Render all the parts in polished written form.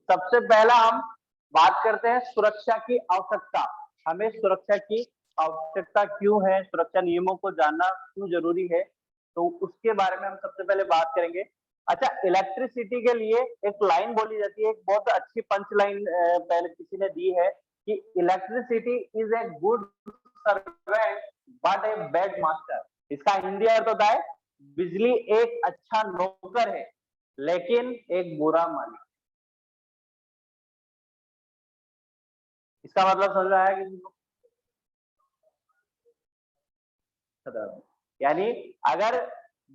सबसे पहला हम बात करते हैं सुरक्षा की आवश्यकता। हमें सुरक्षा की आवश्यकता क्यों है, सुरक्षा नियमों को जानना क्यों जरूरी है, तो उसके बारे में हम सबसे पहले बात करेंगे। अच्छा, इलेक्ट्रिसिटी के लिए एक लाइन बोली जाती है, एक बहुत अच्छी पंच लाइन पहले किसी ने दी है कि electricity is a good servant but a bad master. इसका हिंदी अर्थ होता है बिजली एक अच्छा नौकर है लेकिन एक बुरा मालिक। इसका मतलब समझ आया किसी को? यानी अगर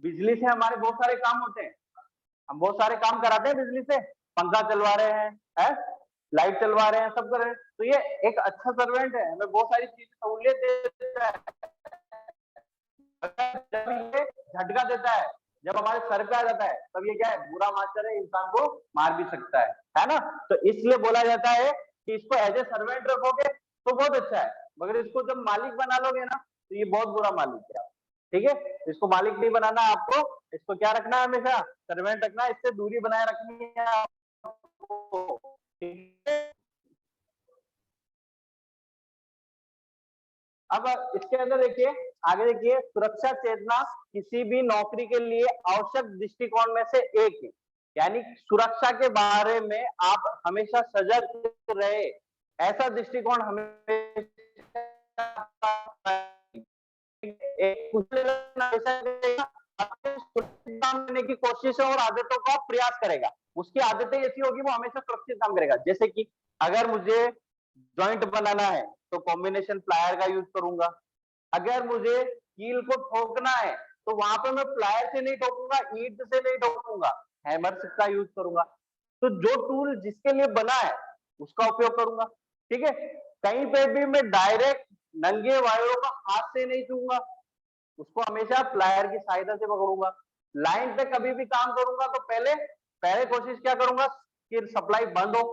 बिजली से हमारे बहुत सारे काम होते हैं, हम बहुत सारे काम कराते हैं बिजली से, पंखा चलवा रहे हैं, लाइट चलवा रहे हैं, सब कर रहे हैं, तो ये एक अच्छा सर्वेंट है, हमें बहुत सारी चीजें सहूलियत देता है। जब ये झटका देता है, जब हमारे सर पे आ जाता है, तब ये क्या है, बुरा मास्टर है, इंसान को मार भी सकता है ना। तो इसलिए बोला जाता है कि इसको एज ए सर्वेंट रखोगे तो बहुत अच्छा है, मगर इसको जब मालिक बना लोगे ना तो ये बहुत बुरा मालिक है। ठीक है, इसको मालिक नहीं बनाना आपको, इसको क्या रखना है, हमेशा सर्वेंट रखना है, इससे दूरी बनाए रखनी है आपको। ठीक है, अब इसके अंदर देखिए, आगे देखिए, सुरक्षा चेतना किसी भी नौकरी के लिए आवश्यक दृष्टिकोण में से एक है। यानी सुरक्षा के बारे में आप हमेशा सजग रहे, ऐसा दृष्टिकोण हमेशा करने की कोशिश और आदतों का प्रयास करेगा। उसकी आदतें ऐसी होगी, वो हमेशा सुरक्षित काम करेगा। जैसे कि अगर मुझे जॉइंट बनाना है तो कॉम्बिनेशन प्लायर का यूज करूंगा। अगर मुझे कील को ठोकना है तो वहां पे मैं प्लायर से नहीं ठोकूंगा, ईंट से नहीं ठोकूंगा, हैमर का यूज करूंगा। तो जो टूल जिसके लिए बना है उसका उपयोग करूंगा। ठीक है, कहीं पे भी मैं डायरेक्ट नंगे वायरों का हाथ से नहीं छूंगा, उसको हमेशा प्लायर की सहायता से पकड़ूंगा। लाइन पे कभी भी काम करूंगा तो पहले पहले कोशिश क्या करूंगा कि सप्लाई बंद हो,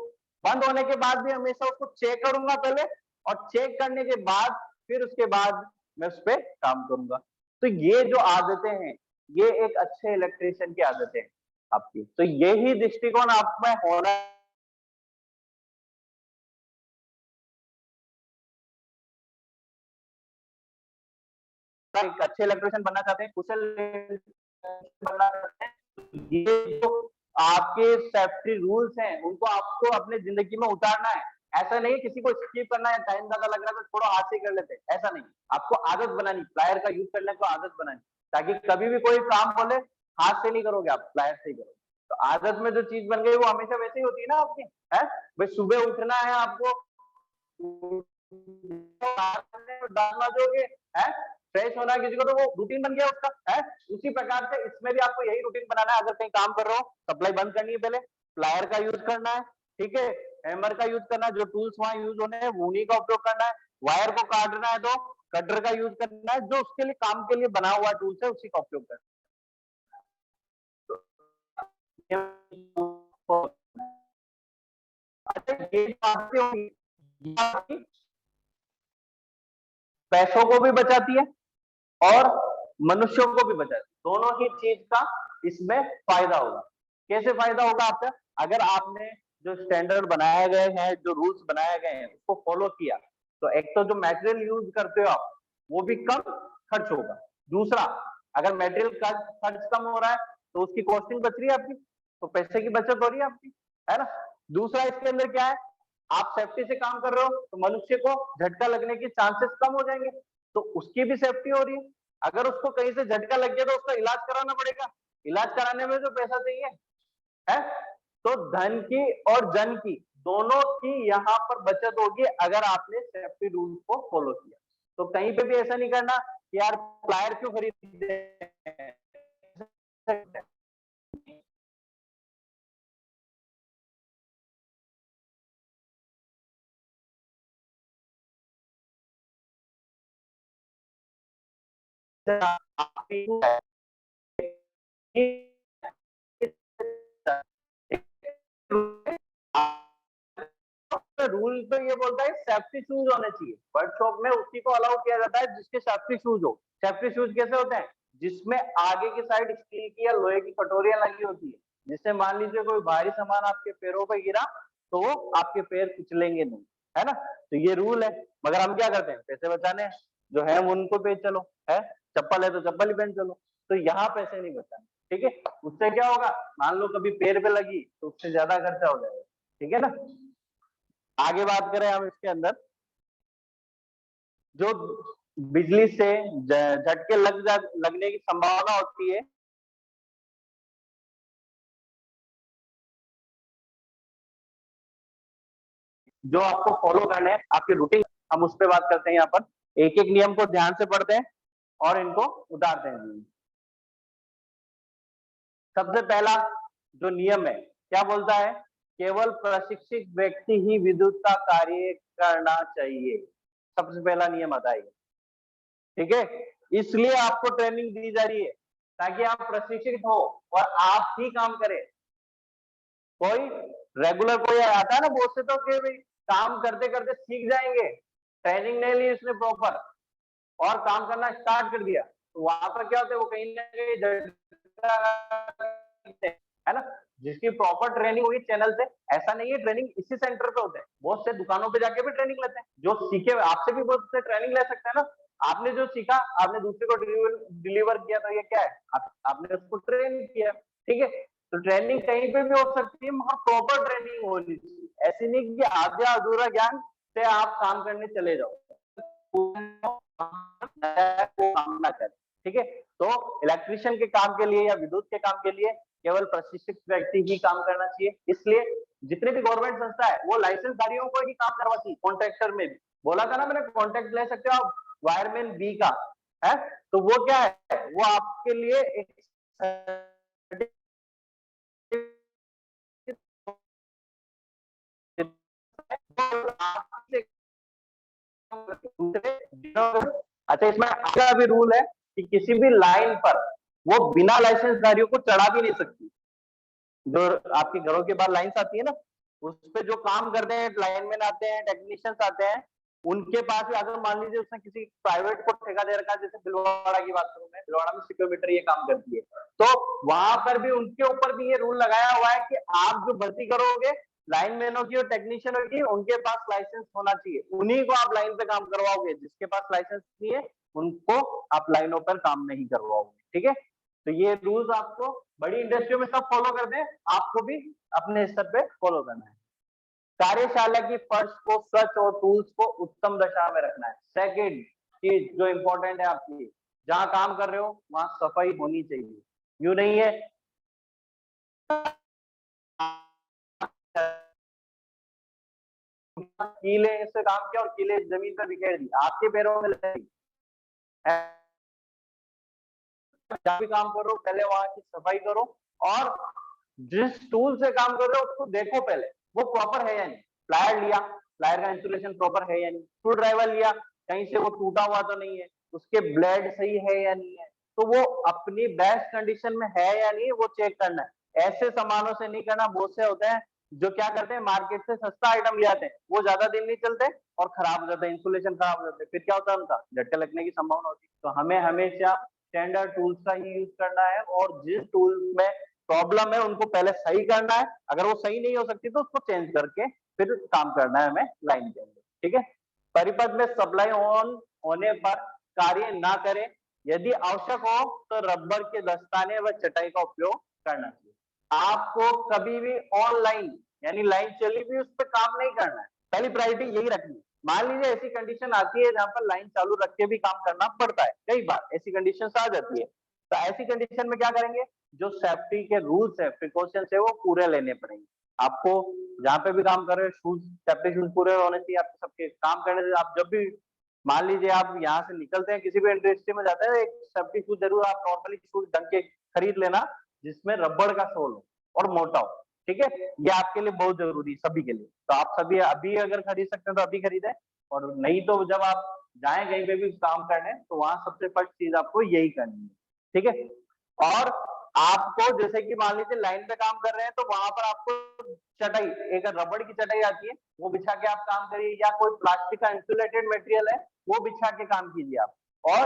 बंद होने के बाद भी हमेशा उसको चेक करूंगा पहले, और चेक करने के बाद फिर उसके बाद मैं उस पर काम करूंगा। तो ये जो आदतें हैं, ये एक अच्छे इलेक्ट्रिशियन की आदतें हैं आपकी। तो यही दृष्टिकोण आप में होना। एक अच्छे इलेक्ट्रिशियन बनना चाहते हैं, कुशल बनना चाहते हैं, ये जो आपके सेफ्टी रूल्स हैं उनको आपको अपने जिंदगी में उतारना है। ऐसा नहीं किसी को स्किप करना है, टाइम ज्यादा लग रहा है तो थोड़ा हाथ से कर लेते, ऐसा नहीं। आपको आदत बनानी, प्लायर का यूज करने को आदत बनानी, ताकि कभी भी कोई काम बोले हाथ से नहीं करोगे, आप प्लायर से ही करोगे। तो आदत में जो चीज बन गई वो हमेशा वैसे ही होती है ना आपकी, है भाई। सुबह उठना है आपको, डालना जोगे है, फ्रेश होना किसी को, तो वो रूटीन बन गया उसका, है। उसी प्रकार से इसमें भी आपको यही रूटीन बनाना है। अगर कहीं काम कर रहे हो, सप्लाई बंद करनी है, पहले प्लायर का यूज करना है, ठीक है, हैमर का यूज करना है, जो टूल्स वहां यूज होने हैं उन्हीं का उपयोग करना है। वायर को काटना है तो कटर का यूज करना है, जो उसके लिए काम के लिए बना हुआ टूल्स है उसी का उपयोग करना है। अच्छा, ये बातें होंगी, पैसों को भी बचाती है और मनुष्यों को भी बचाती है, दोनों ही चीज का इसमें फायदा होगा। कैसे फायदा होगा आपका? अगर आपने जो स्टैंडर्ड बनाए गए हैं, जो रूल्स बनाए गए हैं उसको फॉलो किया, तो एक तो जो मटेरियल यूज करते हो आप वो भी कम खर्च होगा। दूसरा, अगर मटेरियल का खर्च कम हो रहा है तो उसकी कॉस्टिंग बच रही है आपकी, तो पैसे की बचत हो रही है आपकी, है ना। दूसरा, इसके अंदर क्या है, आप सेफ्टी से काम कर रहे हो तो मनुष्य को झटका लगने के चांसेस कम हो जाएंगे, तो उसकी भी सेफ्टी हो रही है। अगर उसको कहीं से झटका लग गया तो उसका इलाज कराना पड़ेगा, इलाज कराने में जो पैसा चाहिए, है। तो धन की और जन की, दोनों की यहाँ पर बचत होगी अगर आपने सेफ्टी रूल्स को फॉलो किया। तो कहीं पे भी ऐसा नहीं करना कि यार प्लायर क्यों खरीदते हैं, रूल तो ये बोलता है सेफ्टी शूज होने चाहिए वर्कशॉप में, उसी को अलाउ किया जाता है जिसके सेफ्टी शूज हो। सेफ्टी शूज कैसे होते हैं? जिसमें आगे की साइड स्टील की या लोहे की कटोरियां लगी होती है, जिससे मान लीजिए कोई भारी सामान आपके पैरों पे गिरा तो वो आपके पैर कुचलेंगे नहीं, है ना। तो ये रूल है। मगर हम क्या करते हैं, पैसे बचाने हैं, जो है उनको पे चलो, है चप्पल है तो चप्पल ही पहन चलो। तो यहाँ पैसे नहीं बचाने, ठीक है। उससे क्या होगा, मान लो कभी पैर पे लगी तो उससे ज्यादा खर्चा हो जाएगा, ठीक है ना। आगे बात करें हम इसके अंदर, जो बिजली से झटके लगने की संभावना होती है, जो आपको फॉलो करने हैं आपकी रूटीन, हम उस पर बात करते हैं। यहाँ पर एक एक नियम को ध्यान से पढ़ते हैं और इनको उतारते हैं। सबसे पहला जो नियम है क्या बोलता है, केवल प्रशिक्षित व्यक्ति ही विद्युत का कार्य करना चाहिए। सबसे पहला नियम आता है, ठीक है। इसलिए आपको ट्रेनिंग दी जा रही है ताकि आप प्रशिक्षित हो और आप ही काम करें। कोई रेगुलर कोई आता है ना, बहुत से तो कि भाई काम करते करते सीख जाएंगे, ट्रेनिंग नहीं ली उसने प्रॉपर और काम करना स्टार्ट कर दिया, तो वहां पर क्या होता है, वो कहीं ना कहीं है ना। जिसकी प्रॉपर ट्रेनिंग हुई चैनल से, ऐसा नहीं है ट्रेनिंग इसी सेंटर पे होते हैं, बहुत से दुकानों पे जाके भी ट्रेनिंग लेते हैं। जो सीखे आपसे भी बहुत से ट्रेनिंग ले सकते हैं ना। आपने जो सीखा आपने दूसरे को डिलीवर किया, तो ये क्या है, आपने उसको ट्रेन किया, ठीक है। तो ट्रेनिंग कहीं पे भी हो सकती है मगर प्रॉपर ट्रेनिंग होनी चाहिए। ऐसी नहीं कि आधा अधूरा ज्ञान से आप काम करने चले जाओ, काम ना करें, ठीक है। तो इलेक्ट्रिशियन के काम के लिए या विद्युत के काम के लिए केवल प्रशिक्षित व्यक्ति ही काम करना चाहिए। इसलिए जितने भी गवर्नमेंट संस्था है वो लाइसेंसधारियों को ही काम करवाती है। कॉन्ट्रैक्टर में भी बोला था ना मैंने, कॉन्ट्रैक्ट ले सकते हो आप वायरमैन बी का, है तो वो क्या है, वो आपके लिए एक अच्छा, इसमें आगे भी रूल है कि किसी भी लाइन पर वो बिना लाइसेंसधारियों को चढ़ा भी नहीं सकती। जो आपके घरों के बाहर लाइन्स आती है ना, उस पे जो काम करते हैं लाइनमैन आते हैं, टेक्नीशियंस आते हैं, उनके पास भी अगर मान लीजिए उसने किसी प्राइवेट को ठेका दे रखा है, जैसे भिलवाड़ा की बात करूं मैं, भिलवाड़ा में सिक्योमीटर ये काम करती है, तो वहां पर भी उनके ऊपर भी ये रूल लगाया हुआ है कि आप जो भर्ती करोगे लाइनमैनों की और टेक्नीशियनों की, उनके पास लाइसेंस होना चाहिए, उन्हीं को आप लाइन पे काम करवाओगे। जिसके पास लाइसेंस नहीं है उनको आप लाइनों पर काम नहीं करवाओगे, ठीक है। तो ये रूल्स आपको बड़ी इंडस्ट्रियों में सब फॉलो करते हैं, आपको भी अपने स्तर पे फॉलो करना है। कार्यशाला की फर्श को स्वच्छ और टूल्स को उत्तम दशा में रखना है। सेकंड चीज जो इंपॉर्टेंट है आपकी, जहां काम कर रहे हो वहां सफाई होनी चाहिए। यूं नहीं है कीले से काम किया और कीले जमीन पर बिखेर दी, आपके पैरों में लगी। जहां भी काम कर रहे हो पहले वहां की सफाई करो, और जिस टूल से काम कर रहे हो उसको देखो पहले वो प्रॉपर है या नहीं। प्लायर लिया, प्लायर का इंसुलेशन प्रॉपर है या नहीं। स्क्रू ड्राइवर लिया, कहीं से वो टूटा हुआ तो नहीं है, उसके ब्लेड सही है या नहीं है, तो वो अपनी बेस्ट कंडीशन में है या नहीं वो चेक करना है। ऐसे सामानों से नहीं करना। बहुत से होते हैं जो क्या करते हैं, मार्केट से सस्ता आइटम ले आते हैं, वो ज्यादा दिन नहीं चलते और खराब हो जाते हैं, इंसुलेशन खराब हो जाते हैं, फिर क्या होता है उनका झटका लगने की संभावना होती है। तो हमें हमेशा स्टैंडर्ड टूल्स का ही यूज करना है, और जिस टूल में प्रॉब्लम है उनको पहले सही करना है, अगर वो सही नहीं हो सकती तो उसको चेंज करके फिर काम करना है हमें लाइन के अंदर, ठीक है। परिपथ में सप्लाई ऑन होने पर कार्य ना करें, यदि आवश्यक हो तो रबर के दस्ताने व चटाई का उपयोग करना चाहिए। आपको कभी भी ऑनलाइन यानी लाइन चली भी उस पर काम नहीं करना है, पहली प्रायोरिटी यही रखनी है। मान लीजिए ऐसी कंडीशन आती है जहां पर लाइन चालू रख के भी काम करना पड़ता है, कई बार ऐसी कंडीशन आ जाती है, तो ऐसी कंडीशन में क्या करेंगे, जो सेफ्टी के रूल्स है, प्रिकॉशंस है, वो पूरे लेने पड़ेंगे आपको। जहां पे भी काम कर रहे हो शूज, सेफ्टी शूज पूरे होने चाहिए आपके सबके। काम करने से आप जब भी मान लीजिए आप यहाँ से निकलते हैं किसी भी इंडस्ट्री में जाते हैं, एक सेफ्टी शूज जरूर आप नॉर्मली शूज ढंग के खरीद लेना जिसमें रबड़ का सोल हो और मोटा हो, ठीक है। ये आपके लिए बहुत जरूरी है सभी के लिए। तो आप सभी अभी अगर खरीद सकते हैं तो अभी खरीदें, और नहीं तो जब आप जाएं कहीं पे भी काम करने तो वहां सबसे फर्स्ट चीज आपको यही करनी है, ठीक है। और आपको जैसे कि मान लीजिए लाइन पे काम कर रहे हैं तो वहां पर आपको चटाई, एक रबड़ की चटाई आती है वो बिछा के आप काम करिए, या कोई प्लास्टिक का इंसुलेटेड मटेरियल है वो बिछा के काम कीजिए आप। और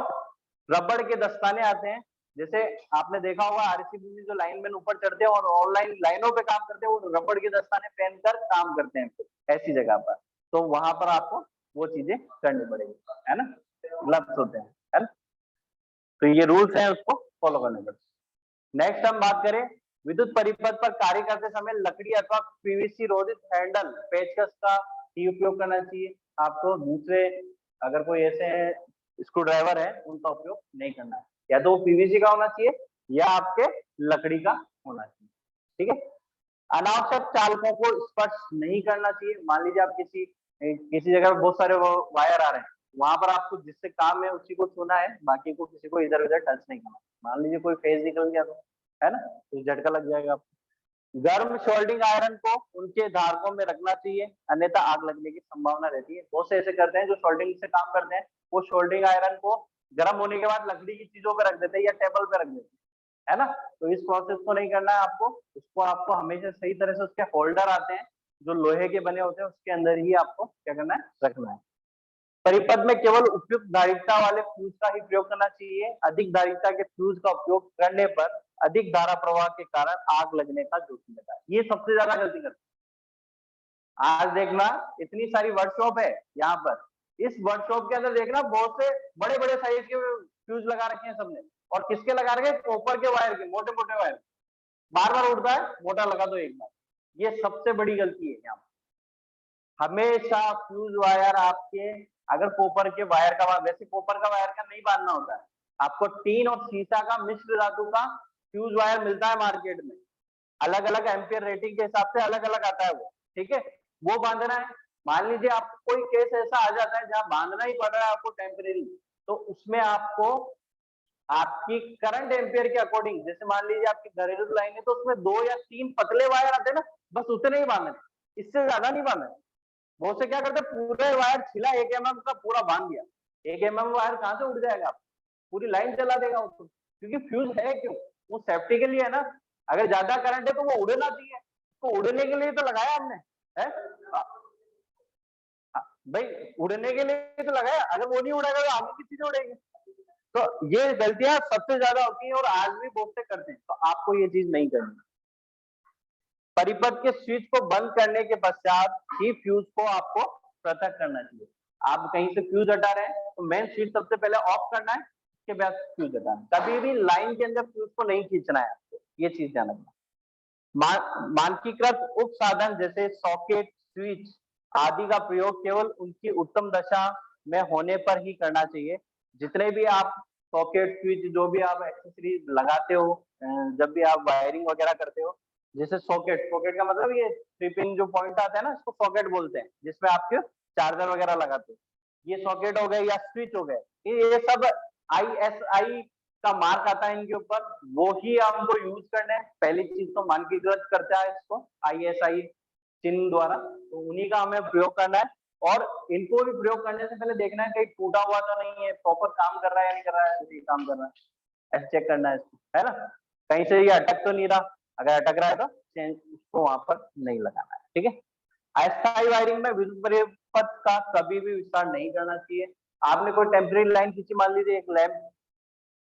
रबड़ के दस्ताने आते हैं जैसे आपने देखा होगा आरसीबी जो लाइनमैन ऊपर चढ़ते हैं और ऑनलाइन लाइनों पे काम करते हैं, वो रबड़ के दस्ताने पहनकर काम करते हैं ऐसी जगह पर, तो वहां पर आपको वो चीजें करनी पड़ेगी, है ना, ग्लव्स होते हैं, है ना, तो ये रूल्स हैं, उसको फॉलो करने पड़ते। नेक्स्ट हम बात करें विद्युत परिपथ पर कार्य करते समय लकड़ी अथवा पीवीसी रोधित हैंडल पेचकस का ही उपयोग करना चाहिए आपको। दूसरे अगर कोई ऐसे स्क्रू ड्राइवर है उनका उपयोग नहीं करना है, या तो वो पीवीसी का होना चाहिए या आपके लकड़ी का होना चाहिए, ठीक है। अनावश्यक चालकों को स्पर्श नहीं करना चाहिए। मान लीजिए आप किसी जगह पर बहुत सारे वो वायर आ रहे हैं, वहां पर आपको जिससे काम है उसी को छूना है, बाकी को किसी को इधर उधर टच नहीं करना। मान लीजिए कोई फेज निकल गया तो, है ना, तो झटका लग जाएगा आपको। गर्म सोल्डिंग आयरन को उनके धारकों में रखना चाहिए, अन्यथा आग लगने की संभावना रहती है। बहुत से ऐसे करते हैं जो सोल्डिंग से काम करते हैं, वो सोल्डिंग आयरन को गर्म होने के बाद लकड़ी की चीजों पर रख देते हैं या टेबल पे रख देते हैं, है ना, तो इस प्रोसेस को नहीं करना है आपको। उसको आपको हमेशा सही तरह से, उसके होल्डर आते हैं जो लोहे के बने होते हैं, उसके अंदर ही आपको क्या करना है, रखना है। परिपथ में केवल उपयुक्त धारिता वाले फ्यूज का ही प्रयोग करना चाहिए। अधिक धारिता के फ्यूज का उपयोग करने पर अधिक धारा प्रवाह के कारण आग लगने का जोखिम रहता है। ये सबसे ज्यादा गलती करते हैं। आज देखना इतनी सारी वर्कशॉप है यहाँ पर, इस वर्कशॉप के अंदर देखना बहुत से बड़े बड़े साइज के फ्यूज लगा रखे हैं सबने, और किसके लगा रखे हैं, कॉपर के वायर के, मोटे मोटे वायर, बार बार उड़ता है, मोटा लगा दो एक बार। ये सबसे बड़ी गलती है यहाँ पर। हमेशा फ्यूज वायर आपके, अगर कॉपर के वायर का, वैसे कॉपर का वायर का नहीं बांधना होता है, आपको टीन और सीसा का मिश्र धातु का फ्यूज वायर मिलता है मार्केट में, अलग अलग एम्पियर रेटिंग के हिसाब से अलग अलग आता है वो, ठीक है, वो बांधना है। मान लीजिए आपको कोई केस ऐसा आ जाता है जहां बांधना ही पड़ रहा है आपको टेम्परेरी, तो उसमें आपको आपकी करंट एम्पियर के अकॉर्डिंग, जैसे मान लीजिए आपकी घरेलू लाइन है तो उसमें 2 या 3 पतले वायर आते हैं ना, बस उतने ही बांधने, इससे ज्यादा नहीं बांधने। बहुत से क्या करते हैं, पूरे वायर छिला 1 mm का पूरा बांध दिया, 1 mm वायर कहां से उड़ जाएगा, पूरी लाइन चला देगा उसको, क्योंकि फ्यूज है क्यों, वो सेफ्टी के लिए है ना। अगर ज्यादा करंट है तो वो उड़ना चाहिए, तो उड़ने के लिए तो लगाया हमने, है भाई, उड़ने के लिए तो लगाया, अगर वो नहीं उड़ेगा तो आगे की चीजें उड़ेगी। तो ये गलतियां सबसे ज्यादा होती हैं और आज भी बहुत से करते हैं, तो आपको ये चीज नहीं करनी। परिपथ के स्विच को बंद करने के पश्चात ही फ्यूज को आपको पृथक करना चाहिए। आप कहीं से फ्यूज हटा रहे हैं तो मेन स्विच सबसे पहले ऑफ करना है, उसके बाद फ्यूज हटाना है। कभी भी लाइन के अंदर फ्यूज को नहीं खींचना है आपको, ये चीज ध्यान रखना। मानकीकृत उप साधन जैसे सॉकेट, स्विच आदि का प्रयोग केवल उनकी उत्तम दशा में होने पर ही करना चाहिए। जितने भी आप सॉकेट, स्विच, जो भी आप एक्सेसरीज लगाते हो, जब भी आप वायरिंग वगैरह करते हो, जैसे सॉकेट, सॉकेट का मतलब ये 3 पिन जो पॉइंट आता है ना, इसको सॉकेट बोलते हैं, जिसमें आपके चार्जर वगैरह लगाते हो, ये सॉकेट हो गए या स्विच हो गए, ये सब ISI का मार्क आता है इनके ऊपर, वो ही हमको यूज करना है। पहली चीज तो मानकीकृत करता है इसको ISI चिन्ह द्वारा, तो उन्हीं का हमें प्रयोग करना है। और इनको भी प्रयोग करने से पहले देखना है कहीं टूटा हुआ तो नहीं है, प्रॉपर काम कर रहा है या नहीं कर रहा है, नहीं काम कर रहा है, ऐसे चेक करना है इसको, है ना, कहीं से ये अटक तो नहीं रहा, अगर अटक रहा है तो चेंज उसको वहां पर नहीं लगाना है, ठीक है। अस्थायी वायरिंग में विद्युत परिपथ का कभी भी विस्तार नहीं करना चाहिए। आपने कोई टेम्परेरी लाइन खींची, मान लीजिए एक लैंप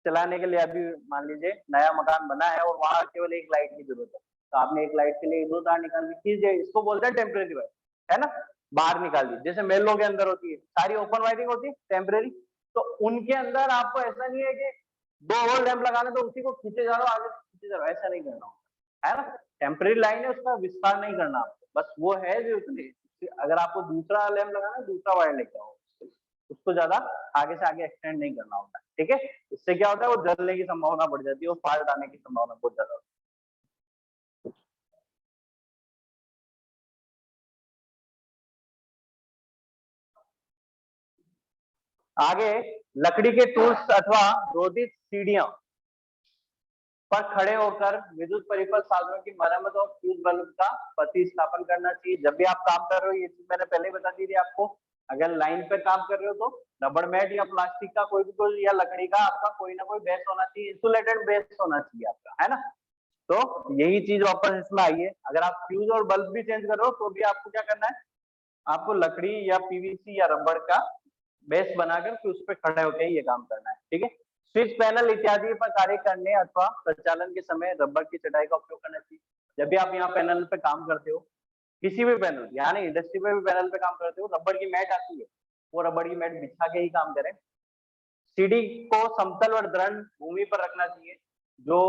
चलाने के लिए, अभी मान लीजिए नया मकान बना है और वहां केवल एक लाइट की जरूरत है, तो आपने एक लाइट के लिए 2 तार निकाल दी, खींच दिए, इसको बोलते हैं टेम्परेरी वायर, है ना, बाहर निकाल दी। जैसे मेलों के अंदर होती है, सारी ओपन वायरिंग होती है टेम्परेरी, तो उनके अंदर आपको ऐसा नहीं है कि 2 और लैंप लगाने तो उसी को खींचे जा रहा हो, आगे खींचे जा रहा हो, ऐसा नहीं करना होता है ना। टेम्परेरी लाइन है, उसका विस्तार नहीं करना आपको, बस वो है जो उतनी, अगर आपको दूसरा लैंप लगाना है, दूसरा वायर लेके आओ, उसको ज्यादा आगे से आगे एक्सटेंड नहीं करना होता, ठीक है। इससे क्या होता है, वो जलने की संभावना बढ़ जाती है, वो फाल्ट आने की संभावना बहुत ज्यादा होती है। आगे लकड़ी के टूल्स अथवा रोधित सीढ़ियां पर खड़े होकर विद्युत परिपथ साधनों की मरम्मत और फ्यूज बल्ब का प्रतिस्थापन करना चाहिए। जब भी आप काम कर रहे हो, ये चीज मैंने पहले ही बता दी थी आपको, अगर लाइन पे काम कर रहे हो तो रबड़ मैट या प्लास्टिक का कोई भी कोई, या लकड़ी का आपका कोई ना कोई बेस होना चाहिए, इंसुलेटेड बेस होना चाहिए आपका, है ना। तो यही चीज वापस इसमें आई है। अगर आप फ्यूज और बल्ब भी चेंज कर रहे हो तो भी आपको क्या करना है, आपको लकड़ी या पीवीसी या रबड़ का बेस बनाकर फिर उस पर खड़े होकर ये काम करना है, ठीक है। स्विच पैनल इत्यादि पर कार्य करने अथवा प्रचालन के समय रबर की चटाई का उपयोग करना चाहिए। जब भी आप यहाँ पैनल पे काम करते हो, किसी भी पैनल, यानी इंडस्ट्री में भी पैनल पे काम करते हो, रबर की मैट आती है, वो रबर की मैट बिछा के ही काम करें। सीढ़ी को समतल और दृढ़ भूमि पर रखना चाहिए। जो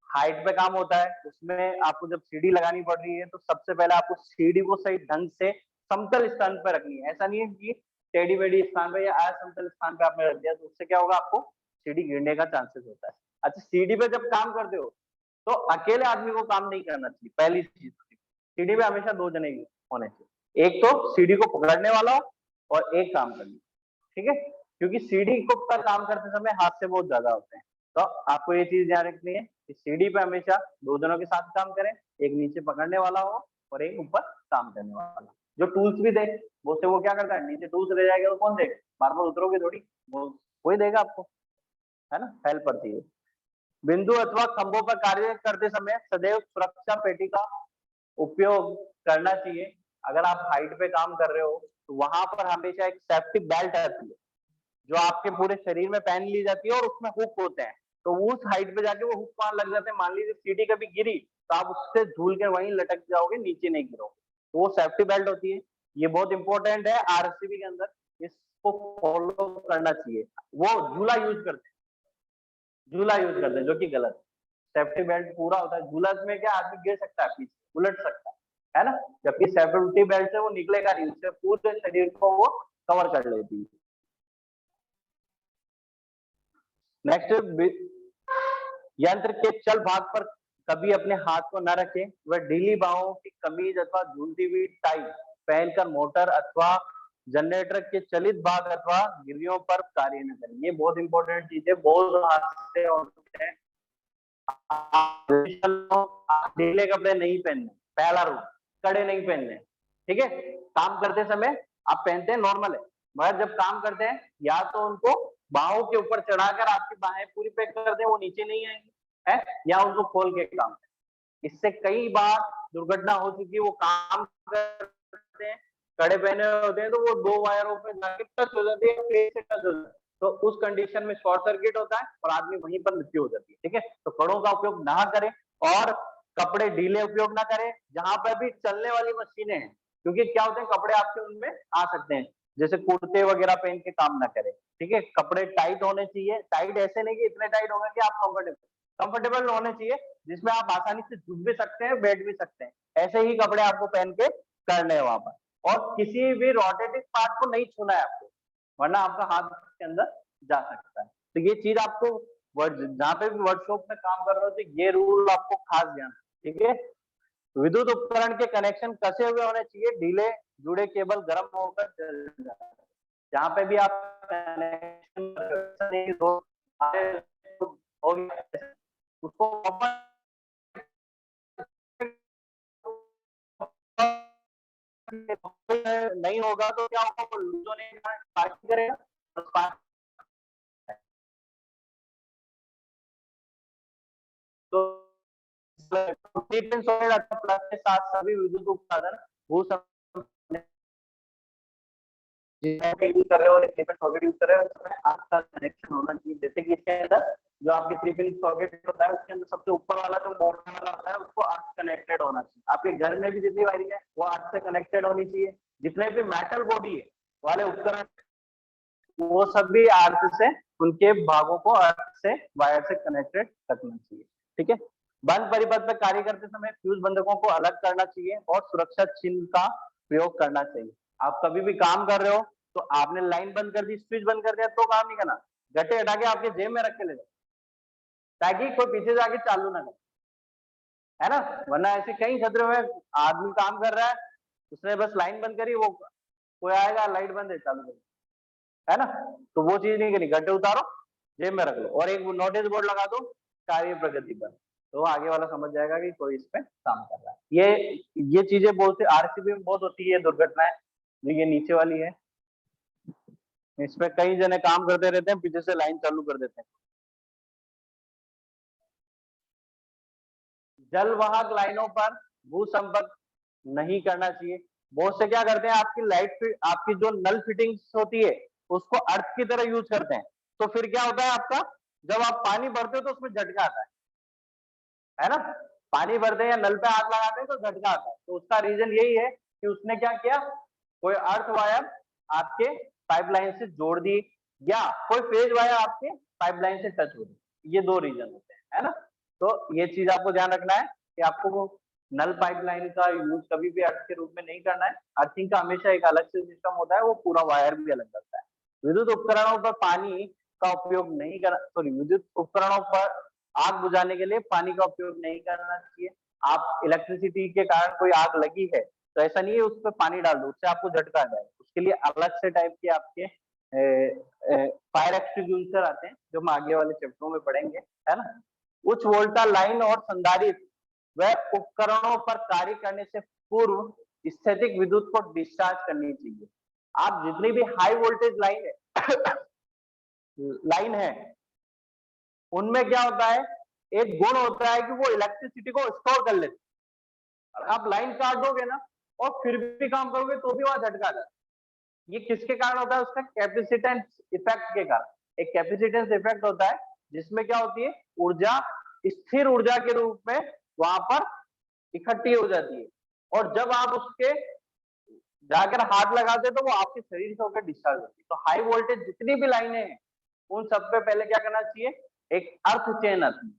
हाइट पे काम होता है उसमें आपको जब सीढ़ी लगानी पड़ रही है तो सबसे पहले आपको सीढ़ी को सही ढंग से समतल स्थान पर रखनी है। ऐसा नहीं है कि टेढ़ी मेढ़ी स्थान पे या असमतल स्थान पे आपने रख दिया तो उससे क्या होगा, आपको सीढ़ी गिरने का चांसेस होता है। अच्छा, सीढ़ी पे जब काम करते हो तो अकेले आदमी को काम नहीं करना चाहिए। पहली चीज, सीढ़ी पे हमेशा 2 जने होने चाहिए, एक तो सीढ़ी को पकड़ने वाला और एक काम करने, ठीक है, क्योंकि सीढ़ी को पर काम करते समय हादसे बहुत ज्यादा होते हैं। तो आपको ये चीज ध्यान रखनी है कि सीढ़ी पे हमेशा 2 जनों के साथ काम करें, एक नीचे पकड़ने वाला हो और एक ऊपर काम करने वाला। जो टूल्स भी दे वो क्या करता है, नीचे टूल्स रह जाएगा तो कौन देगा, बार बार उतरोगे थोड़ी, वो कोई देगा आपको, है ना, हेल्प करती है। बिंदु अथवा खंभों पर कार्य करते समय सदैव सुरक्षा पेटी का उपयोग करना चाहिए। अगर आप हाइट पे काम कर रहे हो तो वहां पर हमेशा एक सेफ्टी बेल्ट आती है जो आपके पूरे शरीर में पहन ली जाती है और उसमें हुक होते हैं। तो उस हाइट पे जाके वो हुक वहां लग जाते हैं। मान लीजिए सीढ़ी कभी गिरी तो आप उससे झूल के वहीं लटक जाओगे, नीचे नहीं गिरोगे। तो वो सेफ्टी बेल्ट होती है, ये बहुत इंपॉर्टेंट है आरसीबी के अंदर, इसको फॉलो करना चाहिए। वो झूला यूज करते हैं जो कि गलत है। सेफ्टी बेल्ट पूरा होता है, झूला में क्या आदमी गिर सकता है, पीछे उलट सकता है ना, जबकि सेफ्टी बेल्ट से वो निकलेगा नहीं, उससे पूरे शरीर को वो कवर कर लेती है। नेक्स्ट, यंत्र के चल भाग पर कभी अपने हाथ को न रखें। वह ढीली बाहों की कमीज अथवा झूलती हुई टाई पहनकर मोटर अथवा जनरेटर के चलित भाग अथवा गिरियों पर कार्य न करें। ये बहुत इंपॉर्टेंट चीज है, बहुत हादसे होते हैं। ढीले कपड़े नहीं पहनने, पहला रूल, कड़े नहीं पहनने, ठीक है। काम करते समय आप पहनते हैं नॉर्मल है, मगर जब काम करते हैं या तो उनको बाहों के ऊपर चढ़ाकर आपकी बाहें पूरी पैक कर दें, वो नीचे नहीं आएंगी, है, या उनको खोल के काम। इससे कई बार दुर्घटना हो चुकी है। वो काम करते हैं, कड़े पहने होते हैं, तो वो 2 वायरों पे जाके टच हो जाती है, पेड़ से टच हो जाती है, तो उस कंडीशन में शॉर्ट सर्किट होता है और आदमी वहीं पर मृत्यु हो जाती है, ठीक है। तो कड़ों का उपयोग ना करें और कपड़े ढीले उपयोग ना करें। जहां पर भी चलने वाली मशीनें हैं, क्योंकि क्या होते हैं, कपड़े आपके उनमें आ सकते हैं, जैसे कुर्ते वगैरह पहन के काम ना करें, ठीक है। कपड़े टाइट होने चाहिए, टाइट ऐसे नहीं कि इतने टाइट होंगे कि आप कंफर्टेबल होने चाहिए, जिसमें आप आसानी से झुक भी सकते हैं, बैठ भी सकते हैं। ऐसे ही कपड़े आपको पहन के करने हैं वहां पर। और किसी भी रोटेटिंग पार्ट को नहीं छूना है आपको, वरना आपका हाथ के अंदर जा सकता है। तो ये चीज आपको जहां पे भी वर्कशॉप में काम कर रहे हो तो ये रूल आपको खास ध्यान, ठीक है। विद्युत उपकरण के कनेक्शन कसे हुए होने चाहिए, ढीले जुड़े केबल गर्म होकर जल जाए। जहां पे भी आप कनेक्शन उसको नहीं होगा तो क्या होगा, वो लूज होने का स्पार्क करेगा, तो प्लस के साथ सभी विद्युत उपकरण वो सब यूज कर रहे हो, सॉकेट यूज कर रहे हो, उसमें आपका कनेक्शन होना चाहिए। जैसे कि इसके अंदर जो आपके 3 पिन सॉकेट होता है उसके अंदर सबसे ऊपर वाला जो मोटर वाला होता है उसको अर्थ कनेक्टेड होना चाहिए। आपके घर में भी जितनी वायरिंग है वो अर्थ से कनेक्टेड होनी चाहिए। जितने भी मेटल बॉडी है वाले उपकरण वो सब भी अर्थ से, उनके भागों को अर्थ से वायर से कनेक्टेड रखना चाहिए, ठीक है। बंद परिपथ पर कार्य करते समय फ्यूज बंधकों को अलग करना चाहिए और सुरक्षा चिन्ह का प्रयोग करना चाहिए। आप कभी भी काम कर रहे हो तो आपने लाइन बंद कर दी, स्विच बंद कर दिया तो काम नहीं करना, गट्टे हटा के आपके जेब में रख के ले जाओ ताकि कोई पीछे जाके चालू ना करे, है ना। वरना ऐसे कई खतरे में आदमी काम कर रहा है, उसने बस लाइन बंद करी, वो कोई आएगा लाइट बंद है चालू कर, है ना। तो वो चीज नहीं करनी, गड्ढे उतारो जेब में रख लो और एक नोटिस बोर्ड लगा दो कार्य प्रगति पर, तो आगे वाला समझ जाएगा कि कोई इस पे काम कर रहा है। ये चीजें बहुत आरसीबी में बहुत होती है दुर्घटनाएं, जो ये नीचे वाली है, इसमें कई जने काम करते रहते हैं, पीछे से लाइन चालू कर देते हैं। जलवाहक लाइनों पर भू संपर्क नहीं करना चाहिए। बहुत से क्या करते हैं, आपकी आपकी जो नल फिटिंग्स होती है उसको अर्थ की तरह यूज करते हैं, तो फिर क्या होता है आपका जब आप पानी भरते हो तो उसमें झटका आता है ना, पानी भरते हैं या नल पे हाथ लगाते हैं तो झटका आता है। तो उसका रीजन यही है कि उसने क्या किया, कोई अर्थ वायर आपके पाइपलाइन से जोड़ दी या कोई फेज वायर आपके पाइपलाइन से टच हो दी। ये दो रीजन होते हैं, है ना। तो ये चीज आपको ध्यान रखना है कि आपको वो नल पाइपलाइन का यूज कभी भी अर्थ के रूप में नहीं करना है। अर्थिंग का हमेशा एक अलग से सिस्टम होता है, वो पूरा वायर भी अलग रहता है। विद्युत उपकरणों पर पानी का उपयोग नहीं करना, सॉरी, विद्युत उपकरणों पर आग बुझाने के लिए पानी का उपयोग नहीं करना चाहिए। आप इलेक्ट्रिसिटी के कारण कोई आग लगी है तो ऐसा नहीं है उस पर पानी डाल दो, उससे आपको झटका आ जाएगा। उसके लिए अलग से टाइप के आपके फायर एक्सटिंग्विशर आते हैं, जो हम आगे वाले चैप्टरों में पढ़ेंगे, है ना। उच्च वोल्टा लाइन और संधारित्र व उपकरणों पर कार्य करने से पूर्व स्थैतिक विद्युत को डिस्चार्ज करनी चाहिए। आप जितनी भी हाई वोल्टेज लाइन है उनमें क्या होता है, एक गुण होता है कि वो इलेक्ट्रिसिटी को स्टोर कर लेते। आप लाइन काट दोगे ना और फिर भी काम करोगे तो भी वहां झटका जाता है। ये किसके कारण होता है, उसका कैपेसिटेंस इफेक्ट के कारण। एक कैपेसिटेंस इफेक्ट होता है जिसमें क्या होती है, ऊर्जा स्थिर ऊर्जा के रूप में वहां पर इकट्ठी हो जाती है, और जब आप उसके जाकर हाथ लगाते तो वो आपके शरीर से होकर डिस्चार्ज होती है। तो हाई वोल्टेज जितनी भी लाइनें हैं उन सब पे पहले क्या करना चाहिए, एक अर्थ चेन आती है,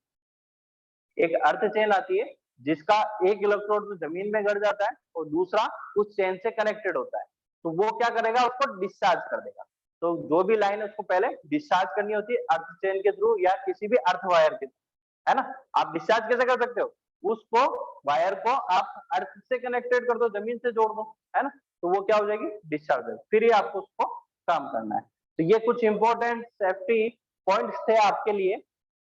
एक अर्थ चेन आती है जिसका एक इलेक्ट्रोड तो जमीन में गड़ जाता है और दूसरा उस चेन से कनेक्टेड होता है। तो वो क्या करेगा, उसको डिस्चार्ज कर देगा। तो जो भी लाइन है उसको पहले डिस्चार्ज करनी होती है अर्थ चेन के थ्रू या किसी भी अर्थ वायर के थ्रू, है ना। आप डिस्चार्ज कैसे कर सकते हो, उसको वायर को आप अर्थ से कनेक्टेड कर दो, जमीन से जोड़ दो, है ना। तो वो क्या हो जाएगी, डिस्चार्ज है, फिर ही आपको उसको काम करना है। तो ये कुछ इंपॉर्टेंट सेफ्टी पॉइंट्स थे आपके लिए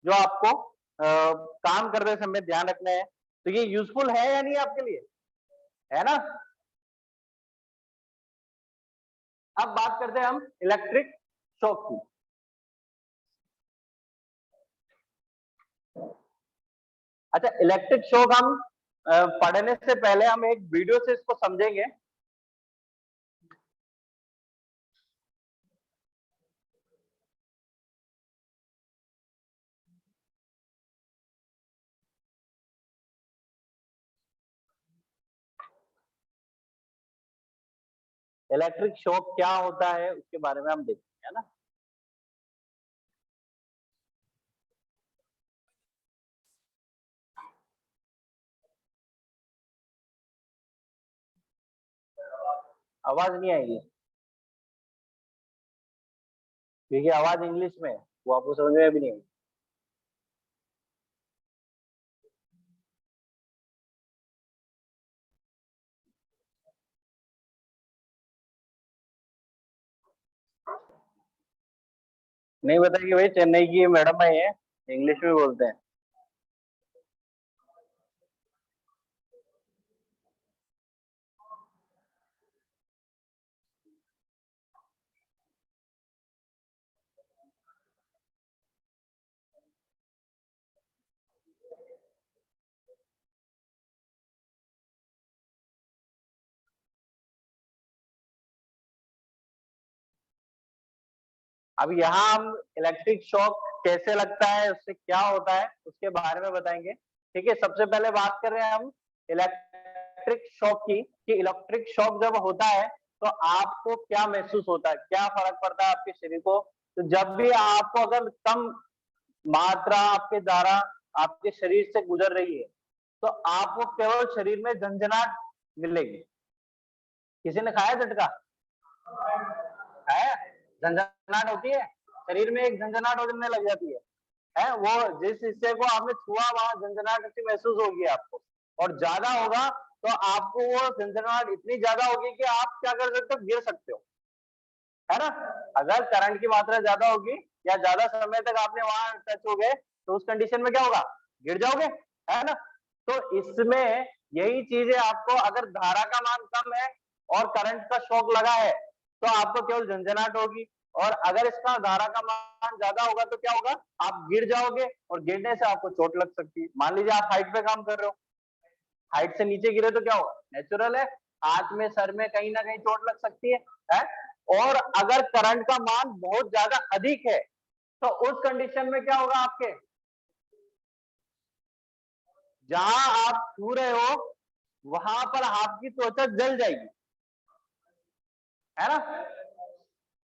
जो आपको काम करते समय ध्यान रखना है। तो ये यूजफुल है या नहीं आपके लिए, है ना। अब बात करते हैं हम इलेक्ट्रिक शॉक की। अच्छा, इलेक्ट्रिक शॉक हम पढ़ने से पहले हम एक वीडियो से इसको समझेंगे। इलेक्ट्रिक शॉक क्या होता है उसके बारे में हम देखेंगे, है ना। आवाज नहीं आएगी क्योंकि आवाज इंग्लिश में है, वो आपको समझ में भी नहीं आएगी। नहीं बताइए भाई, चेन्नई की मैडम है, ये इंग्लिश में बोलते हैं। अब यहाँ हम इलेक्ट्रिक शॉक कैसे लगता है, उससे क्या होता है, उसके बारे में बताएंगे। ठीक है, सबसे पहले बात कर रहे हैं हम इलेक्ट्रिक शॉक की, कि इलेक्ट्रिक शॉक जब होता है तो आपको क्या महसूस होता है, क्या फर्क पड़ता है आपके शरीर को। तो जब भी आपको अगर कम मात्रा आपके द्वारा आपके शरीर से गुजर रही है तो आपको केवल शरीर में झंझनाहट मिलेगी। किसी ने खाया झटका, है, झंझनाहट होती है शरीर में, एक झंझनाहट होने लग जाती है वो जिस हिस्से को आपने छुआ वहां झंझनाहट अच्छी महसूस होगी आपको, और ज्यादा होगा तो आपको वो झंझनाहट इतनी ज्यादा होगी कि आप क्या कर सकते हो, गिर सकते हो, है ना। अगर करंट की मात्रा ज्यादा होगी या ज्यादा समय तक आपने वहां टच हो गए तो उस कंडीशन में क्या होगा, गिर जाओगे, है ना। तो इसमें यही चीजें आपको, अगर धारा का मान कम है और करंट का शॉक लगा है तो आपको केवल झंझनाहट होगी, और अगर इसका धारा का मान ज्यादा होगा तो क्या होगा, आप गिर जाओगे, और गिरने से आपको चोट लग सकती है। मान लीजिए आप हाइट पे काम कर रहे हो, हाइट से नीचे गिरे तो क्या होगा, नेचुरल है, हाथ में सर में कहीं ना कहीं चोट लग सकती है। और अगर करंट का मान बहुत ज्यादा अधिक है तो उस कंडीशन में क्या होगा आपके, जहां आप छू रहे हो वहां पर आपकी त्वचा जल जाएगी, है ना।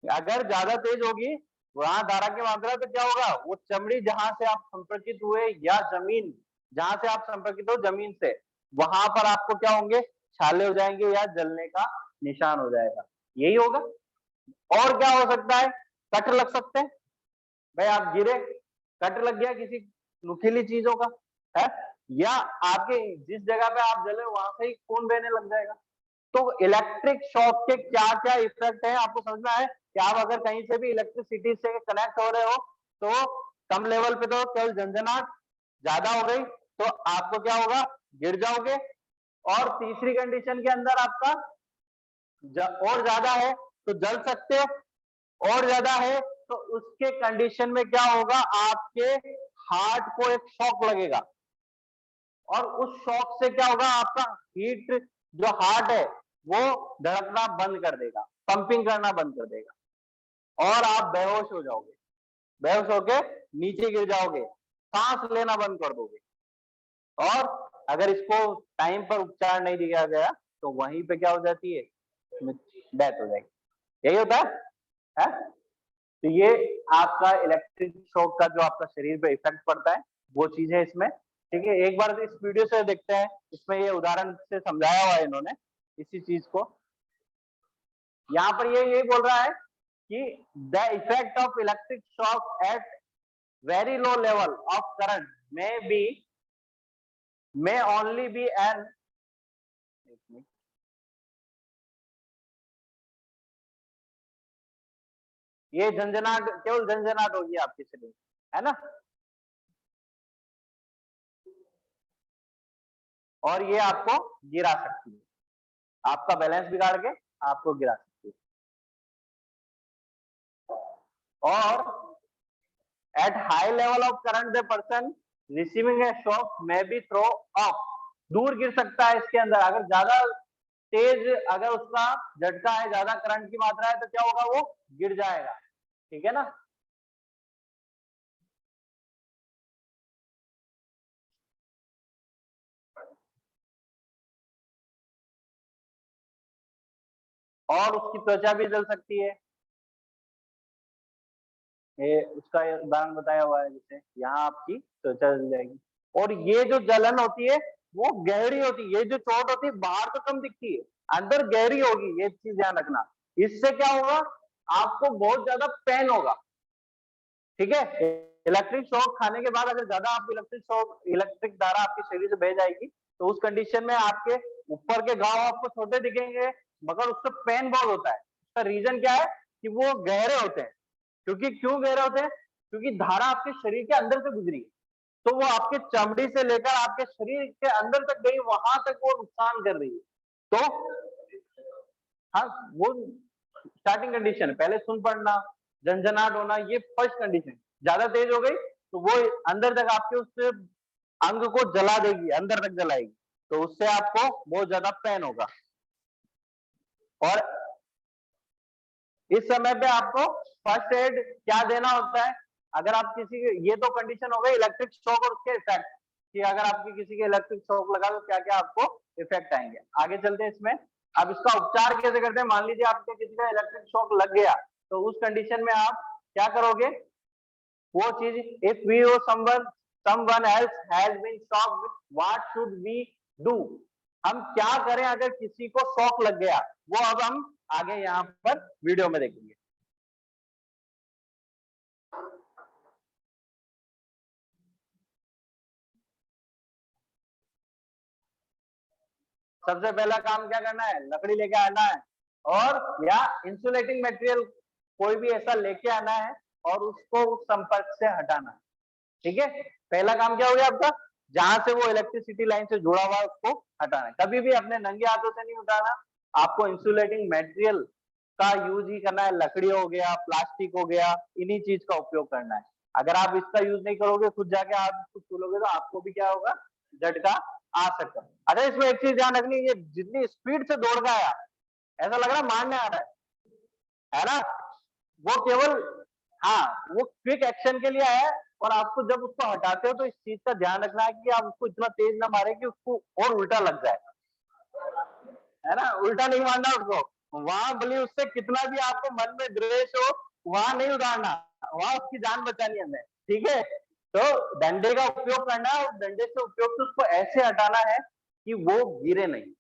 अगर ज्यादा तेज होगी वहां धारा की मात्रा तो क्या होगा, वो चमड़ी जहां से आप संपर्कित हुए या जमीन जहां से आप संपर्कित हो जमीन से, वहां पर आपको क्या होंगे, छाले हो जाएंगे या जलने का निशान हो जाएगा, यही होगा। और क्या हो सकता है, कट लग सकते हैं, भाई आप गिरे, कट लग गया किसी नुकीली चीजों का, है, या आपके जिस जगह पे आप जले वहां से ही खून बहने लग जाएगा। तो इलेक्ट्रिक शॉक के क्या क्या इफेक्ट है आपको समझना है कि आप अगर कहीं से भी इलेक्ट्रिसिटी से कनेक्ट हो रहे हो तो कम लेवल पे तो केवल झंझनाहट, ज्यादा हो गई तो आपको क्या होगा, गिर जाओगे। और तीसरी कंडीशन के अंदर आपका और ज्यादा है तो जल सकते हो, और ज्यादा है तो उसके कंडीशन में क्या होगा, आपके हार्ट को एक शॉक लगेगा, और उस शॉक से क्या होगा, आपका हीट जो हार्ट है वो धड़कना बंद कर देगा, पंपिंग करना बंद कर देगा, और आप बेहोश हो जाओगे, बेहोश होके नीचे गिर जाओगे, सांस लेना बंद कर दोगे। और अगर इसको टाइम पर उपचार नहीं दिया गया तो वहीं पे क्या हो जाती है, डेथ हो जाएगी, यही होता है? तो ये आपका इलेक्ट्रिक शॉक का जो आपका शरीर पे इफेक्ट पड़ता है वो चीज है इसमें, ठीक है। एक बार इस वीडियो से देखते हैं, इसमें ये उदाहरण से समझाया हुआ है इन्होंने इसी चीज को। यहाँ पर ये बोल रहा है कि the effect of electric shock at very low level of current may only be an ये झंझनाहट, केवल झंझनाहट होगी आपके शरीर, है ना। और ये आपको गिरा सकती है, आपका बैलेंस बिगाड़ के आपको गिरा सकती है। और at high level of current the person receiving a shock may be throw off, दूर गिर सकता है इसके अंदर, अगर ज्यादा तेज अगर उसका झटका है, ज्यादा करंट की मात्रा है तो क्या होगा, वो गिर जाएगा, ठीक है ना। और उसकी त्वचा भी जल सकती है, ये उसका उदाहरण बताया हुआ है, जैसे यहाँ आपकी त्वचा जल जाएगी। और ये जो जलन होती है वो गहरी होती है, ये जो चोट होती है बाहर तो कम दिखती है, अंदर गहरी होगी, ये चीज ध्यान रखना। इससे क्या होगा, आपको बहुत ज्यादा पेन होगा, ठीक है। इलेक्ट्रिक शॉक खाने के बाद अगर ज्यादा आप इलेक्ट्रिक धारा आपके शरीर से बह जाएगी तो उस कंडीशन में आपके ऊपर के घाव आपको छोटे दिखेंगे, मगर उससे पेन बहुत होता है। उसका रीजन क्या है कि वो गहरे होते हैं, क्योंकि क्यों गहरे होते हैं, क्योंकि धारा आपके शरीर के अंदर से गुजरी है, तो वो आपके चमड़ी से लेकर आपके शरीर के अंदर तक गई, वहां तक वो नुकसान कर रही है। तो हाँ, वो स्टार्टिंग कंडीशन है, पहले सुन पड़ना, झंझनाहट होना, ये फर्स्ट कंडीशन। ज्यादा तेज हो गई तो वो अंदर तक आपके उस अंग को जला देगी, अंदर तक जलाएगी, तो उससे आपको बहुत ज्यादा पेन होगा। और इस समय पे आपको फर्स्ट एड क्या देना होता है, अगर आप किसी के, ये तो कंडीशन हो गई इलेक्ट्रिक शॉक और उसके इफेक्ट, कि अगर आपके किसी के इलेक्ट्रिक शॉक लगा तो क्या क्या आपको इफेक्ट आएंगे। आगे चलते हैं इसमें। अब इसका उपचार कैसे करते हैं, मान लीजिए आपके किसी का इलेक्ट्रिक शॉक लग गया तो उस कंडीशन में आप क्या करोगे, वो चीज, if we or someone else has been shocked, what should we do, हम क्या करें अगर किसी को शॉक लग गया, वो अब हम आगे यहाँ पर वीडियो में देखेंगे। सबसे पहला काम क्या करना है, लकड़ी लेके आना है, और या इंसुलेटिंग मटेरियल कोई भी ऐसा लेके आना है और उसको उस संपर्क से हटाना है, ठीक है। पहला काम क्या हो गया आपका, जहां से वो इलेक्ट्रिसिटी लाइन से जुड़ा हुआ है उसको हटाना है। कभी भी अपने नंगे हाथों से नहीं उठाना, आपको इंसुलेटिंग मटेरियल का यूज ही करना है, लकड़ी हो गया, प्लास्टिक हो गया, इन्हीं चीज का उपयोग करना है। अगर आप इसका यूज नहीं करोगे, खुद जाके आप इसको खोलोगे तो आपको भी क्या होगा, झटका आ सकता है। अच्छा, इसमें एक चीज ध्यान रखनी, ये जितनी स्पीड से दौड़ गया ऐसा लग रहा है मारने आ रहा है ना, वो केवल हाँ, वो क्विक एक्शन के लिए आया है और आपको जब उसको हटाते हो तो इस चीज का ध्यान रखना है कि आप उसको इतना तेज ना मारे कि उसको और उल्टा लग जाए, है ना, उल्टा नहीं मारना उसको। वहां भले उससे कितना भी आपको मन में द्वेष हो, वहां नहीं उतारना, वहां उसकी जान बचानी है हमें, ठीक है। तो डंडे का उपयोग करना है और डंडे से उपयोग से उसको ऐसे हटाना है कि वो गिरे नहीं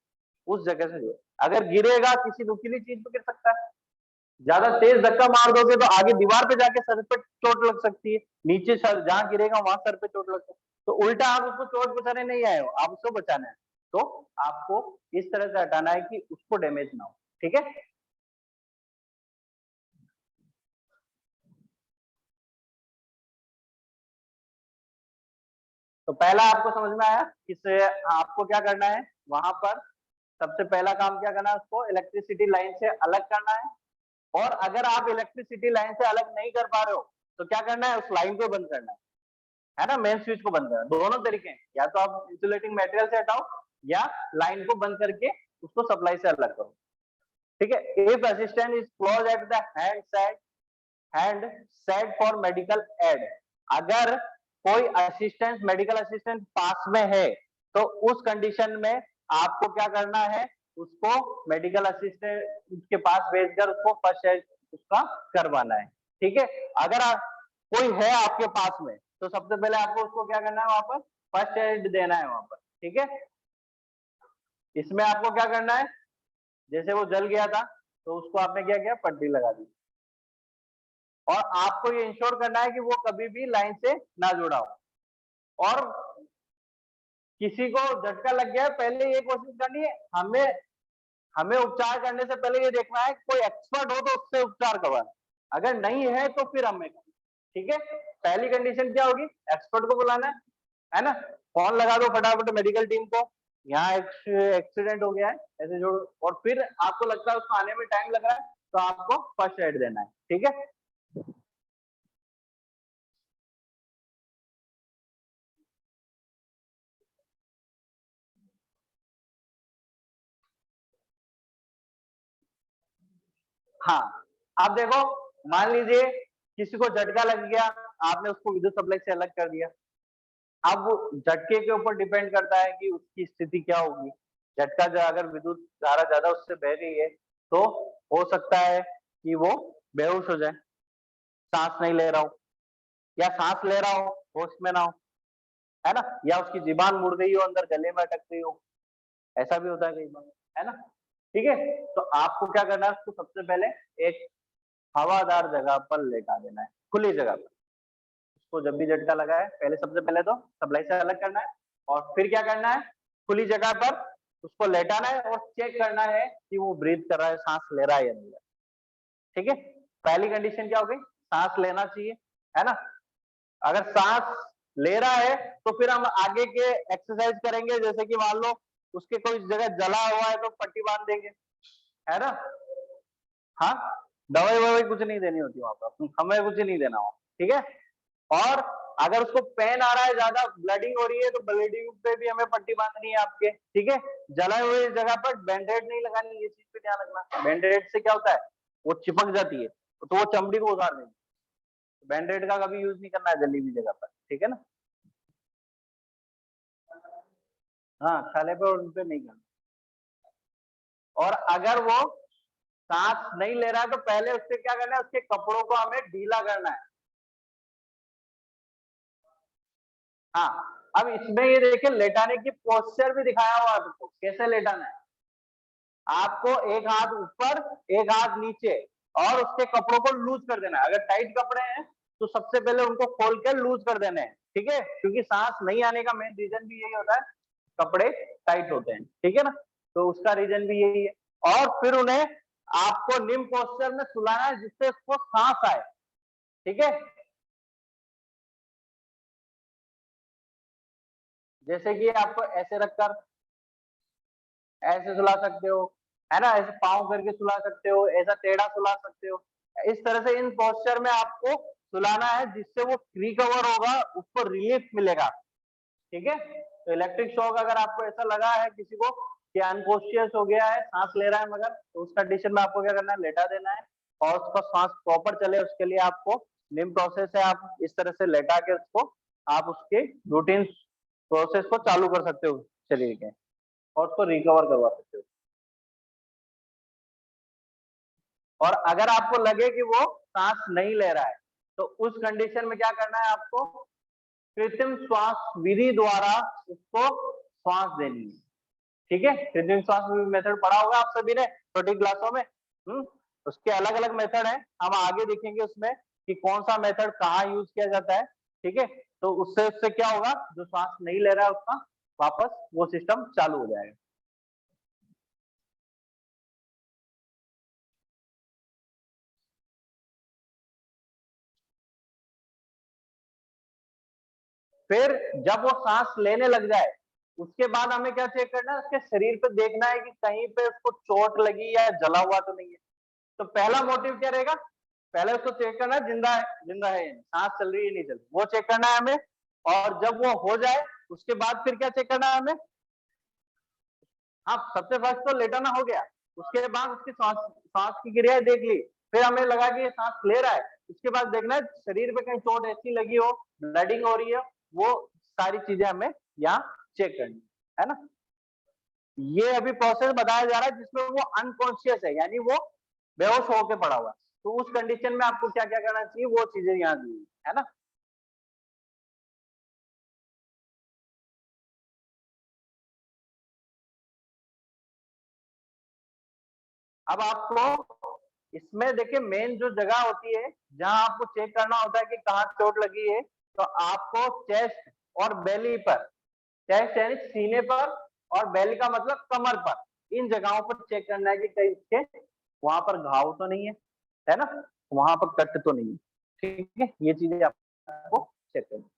उस जगह से। अगर गिरेगा किसी नुकीली चीज पे गिर सकता है, ज्यादा तेज धक्का मार दोगे तो आगे दीवार पे जाके सर पे चोट लग सकती है, नीचे सर जहां गिरेगा वहां सर पे चोट लग सकती है। तो उल्टा आप उसको चोट बचाने नहीं आए हो, आप उसको बचाना है। तो आपको इस तरह से हटाना है कि उसको डैमेज ना हो, ठीक है। तो पहला आपको समझ में आया कि आपको क्या करना है वहां पर। सबसे पहला काम क्या करना है, उसको इलेक्ट्रिसिटी लाइन से अलग करना है। और अगर आप इलेक्ट्रिसिटी लाइन से अलग नहीं कर पा रहे हो तो क्या करना है, उस लाइन को बंद करना है ना, मेन स्विच को बंद करना। दोनों तरीके हैं, या तो आप इंसुलेटिंग मटेरियल से हटाओ या लाइन को बंद करके उसको सप्लाई से अलग करो, ठीक है। If assistant is close at the hand set for medical aid, अगर कोई असिस्टेंट मेडिकल असिस्टेंट पास में है तो उस कंडीशन में आपको क्या करना है, उसको मेडिकल असिस्टेंट के पास भेजकर उसको फर्स्ट एड उसका करवाना है, ठीक है। अगर कोई है आपके पास में तो सबसे पहले आपको उसको क्या करना है, वहां पर फर्स्ट एड देना है वहां पर, ठीक है। इसमें आपको क्या करना है, जैसे वो जल गया था तो उसको आपने क्या किया, पट्टी लगा दी। और आपको ये इंश्योर करना है कि वो कभी भी लाइन से ना जुड़ा हो। और किसी को झटका लग गया है, पहले ये कोशिश करनी है, हमें हमें उपचार करने से पहले ये देखना है कोई एक्सपर्ट हो तो उससे उपचार करवाना, अगर नहीं है तो फिर हमें, ठीक है। पहली कंडीशन क्या होगी, एक्सपर्ट को बुलाना है ना। फोन लगा दो फटाफट मेडिकल टीम को, यहाँ एक्सीडेंट हो गया है ऐसे जो, और फिर आपको लगता है उसको आने में टाइम लग रहा है तो आपको फर्स्ट एड देना है, ठीक है। हाँ, अब देखो, मान लीजिए किसी को झटका लग गया, आपने उसको विद्युत सप्लाई से अलग कर दिया। अब वो झटके के ऊपर डिपेंड करता है कि उसकी स्थिति क्या होगी। झटका जो अगर विद्युत धारा ज्यादा उससे बह रही है तो हो सकता है कि वो बेहोश हो जाए, सांस नहीं ले रहा हो, या सांस ले रहा हो होश में ना हो, है ना, या उसकी जीभान मुड़ गई हो, अंदर गले में अटक गई हो, ऐसा भी होता है कई बार, है ना, ठीक है। तो आपको क्या करना है, उसको सबसे पहले एक हवादार जगह पर लेटा देना है, खुली जगह पर। उसको जब भी झटका लगा है पहले सबसे पहले तो सप्लाई से अलग करना है, और फिर क्या करना है, खुली जगह पर उसको लेटाना है और चेक करना है कि वो ब्रीथ कर रहा है, सांस ले रहा है या नहीं, ठीक है। पहली कंडीशन क्या हो गई, सांस लेना चाहिए, है ना। अगर सांस ले रहा है तो फिर हम आगे के एक्सरसाइज करेंगे, जैसे कि मान लो उसके कोई जगह जला हुआ है तो पट्टी बांध देंगे, है ना। हाँ, दवाई ववाई कुछ नहीं देनी होती वहां पर, हमें कुछ नहीं देना हो, ठीक है। और अगर उसको पेन आ रहा है, ज्यादा ब्लडिंग हो रही है तो ब्लीडिंग पे भी हमें पट्टी बांधनी है आपके, ठीक है। जला हुए जगह पर बैंडेड नहीं लगानी, ये चीज पे ध्यान रखना। बैंडेड से क्या होता है, वो चिपक जाती है तो वो चमड़ी को उतार देगी। बैंडेड का कभी यूज नहीं करना है जली हुई जगह पर, ठीक है ना। हाँ, छाले पे और उन पे नहीं करना। और अगर वो सांस नहीं ले रहा है तो पहले उससे क्या करना है, उसके कपड़ों को हमें ढीला करना है। हाँ, अब इसमें ये देखिए लेटाने की पोस्चर भी दिखाया हुआ है आपको, कैसे लेटाना है। आपको एक हाथ ऊपर एक हाथ नीचे, और उसके कपड़ों को लूज कर देना है। अगर टाइट कपड़े हैं तो सबसे पहले उनको खोल कर लूज कर देने हैं, ठीक है, क्योंकि सांस नहीं आने का मेन रीजन भी यही होता है, कपड़े टाइट होते हैं, ठीक है ना। तो उसका रीजन भी यही है। और फिर उन्हें आपको निम्न पोस्चर में सुलाना है जिससे उसको सांस आए, ठीक है। जैसे कि आपको ऐसे रखकर ऐसे सुला सकते हो, है ना, ऐसे पाँव करके सुला सकते हो, ऐसा टेढ़ा सुला सकते हो। इस तरह से इन पोस्चर में आपको सुलाना है जिससे वो रिकवर होगा, उसको रिलीफ मिलेगा, ठीक है। तो इलेक्ट्रिक शॉक अगर आपको ऐसा लगा है किसी को कि अनकॉन्शियस हो गया है, सांस ले रहा है मगर, तो उस कंडीशन में आपको क्या करना है, लेटा देना है। और उसका सांस प्रॉपर चले उसके लिए आपको निम्न प्रोसेस है, आप इस तरह से लेटा के उसको आप उसके रूटीन प्रोसेस को चालू कर सकते हो शरीर के, और उसको रिकवर करवा सकते हो। और अगर आपको लगे कि वो सांस नहीं ले रहा है, तो उस कंडीशन में क्या करना है आपको, कृत्रिम श्वास विधि द्वारा उसको श्वास देनी है। ठीक है, कृत्रिम श्वास मेथड पढ़ा होगा आप सभी ने छोटी क्लासों में। उसके अलग अलग मेथड है, हम आगे देखेंगे उसमें कि कौन सा मेथड कहाँ यूज किया जाता है। ठीक है, तो उससे उससे क्या होगा, जो श्वास नहीं ले रहा है उसका वापस वो सिस्टम चालू हो जाएगा। फिर जब वो सांस लेने लग जाए, उसके बाद हमें क्या चेक करना है, उसके शरीर पे देखना है कि कहीं पे उसको चोट लगी या जला हुआ तो नहीं है। तो पहला मोटिव क्या रहेगा, पहले उसको चेक करना है जिंदा है, सांस चल रही है नहीं चल रही, वो चेक करना है हमें। और जब वो हो जाए उसके बाद फिर क्या चेक करना है हमें, हाँ सबसे फर्स्ट तो लेटाना हो गया, उसके बाद उसकी सांस सांस की क्रिया देख ली, फिर हमें लगा कि ये सांस ले रहा है, उसके बाद देखना है शरीर पे कहीं चोट ऐसी लगी हो, ब्लडिंग हो रही है, वो सारी चीजें हमें यहाँ चेक करनी है ना। ये अभी प्रोसेस बताया जा रहा है जिसमें वो अनकॉन्शियस है, यानी वो बेहोश होकर पड़ा हुआ है, तो उस कंडीशन में आपको क्या क्या करना चाहिए वो चीजें यहाँ दी है ना। अब आपको इसमें देखिए मेन जो जगह होती है जहां आपको चेक करना होता है कि कहाँ चोट लगी है, तो आपको चेस्ट और बेली पर, चेस्ट यानी सीने पर और बेली का मतलब कमर पर, इन जगहों पर चेक करना है कि कहीं इसके वहां पर घाव तो नहीं है ना, वहां पर कट तो नहीं है। ठीक है, ये चीजें आपको चेक करनी।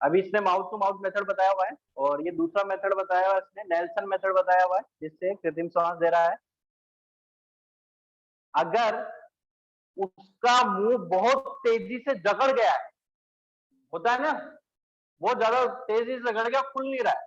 अभी इसने माउथ टू माउथ मेथड बताया हुआ है, और ये दूसरा मेथड बताया हुआ है इसने, नेल्सन मेथड बताया हुआ है, जिससे कृत्रिम सांस दे रहा है। अगर उसका मुंह बहुत तेजी से जकड़ गया है, होता है ना, बहुत ज्यादा तेजी से जकड़ गया, खुल नहीं रहा है,